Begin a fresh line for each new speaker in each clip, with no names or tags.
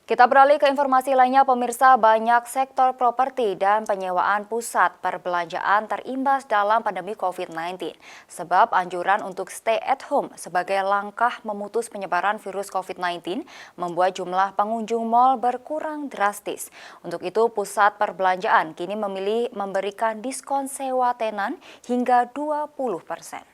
Kita beralih ke informasi lainnya, pemirsa. Banyak sektor properti dan penyewaan pusat perbelanjaan terimbas dalam pandemi COVID-19. Sebab anjuran untuk stay at home sebagai langkah memutus penyebaran virus COVID-19 membuat jumlah pengunjung mal berkurang drastis. Untuk itu, pusat perbelanjaan kini memilih memberikan diskon sewa tenan hingga 20%.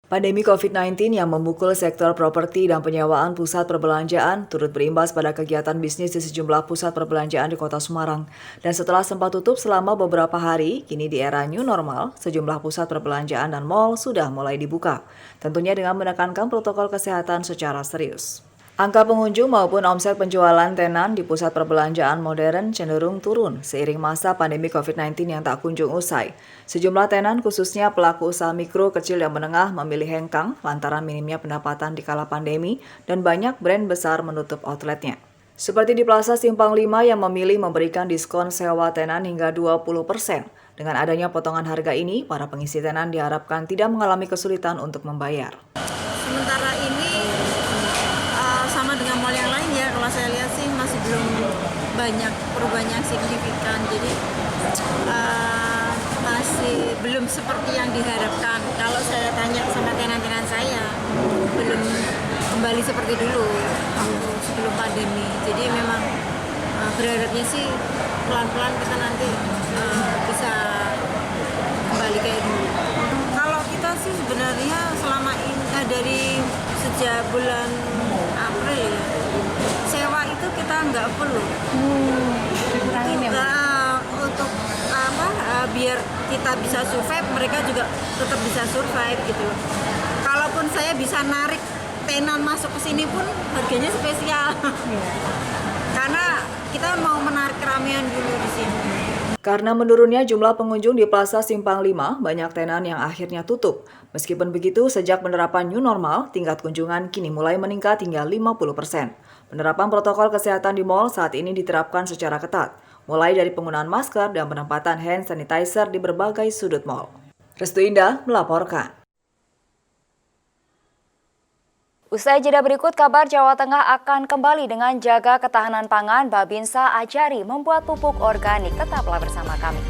Pandemi COVID-19 yang memukul sektor properti dan penyewaan pusat perbelanjaan turut berimbas pada kegiatan bisnis di sejumlah pusat perbelanjaan di Kota Semarang. Dan setelah sempat tutup selama beberapa hari, kini di era new normal, sejumlah pusat perbelanjaan dan mal sudah mulai dibuka. Tentunya dengan menekankan protokol kesehatan secara serius. Angka pengunjung maupun omset penjualan tenan di pusat perbelanjaan modern cenderung turun seiring masa pandemi COVID-19 yang tak kunjung usai. Sejumlah tenan khususnya pelaku usaha mikro, kecil, dan menengah memilih hengkang lantaran minimnya pendapatan di kala pandemi dan banyak brand besar menutup outletnya. Seperti di Plaza Simpang 5 yang memilih memberikan diskon sewa tenan hingga 20%. Dengan adanya potongan harga ini, para pengisi tenan diharapkan tidak mengalami kesulitan untuk membayar.
Sementara ini sama dengan mall yang lain ya, kalau saya lihat sih masih belum banyak perubahan yang signifikan, jadi masih belum seperti yang diharapkan. Kalau saya tanya sama tenan-tenan saya, belum kembali seperti dulu waktu sebelum pandemi. Jadi memang berharapnya sih pelan-pelan kita nanti bisa kembali kayak dulu. Kalau kita sih sebenarnya selama ini dari sejak bulan April sewa itu kita nggak perlu untuk biar kita bisa survive, mereka juga tetap bisa survive gitu loh. Kalaupun saya bisa narik tenan masuk ke sini pun harganya spesial karena kita mau menarik keramaian dulu di sini.
Karena menurunnya jumlah pengunjung di Plaza Simpang 5, banyak tenan yang akhirnya tutup. Meskipun begitu, sejak penerapan new normal, tingkat kunjungan kini mulai meningkat hingga 50%. Penerapan protokol kesehatan di mal saat ini diterapkan secara ketat, mulai dari penggunaan masker dan penempatan hand sanitizer di berbagai sudut mal. Restu Indah melaporkan.
Usai jeda berikut, kabar Jawa Tengah akan kembali dengan jaga ketahanan pangan. Babinsa ajari membuat pupuk organik. Tetaplah bersama kami.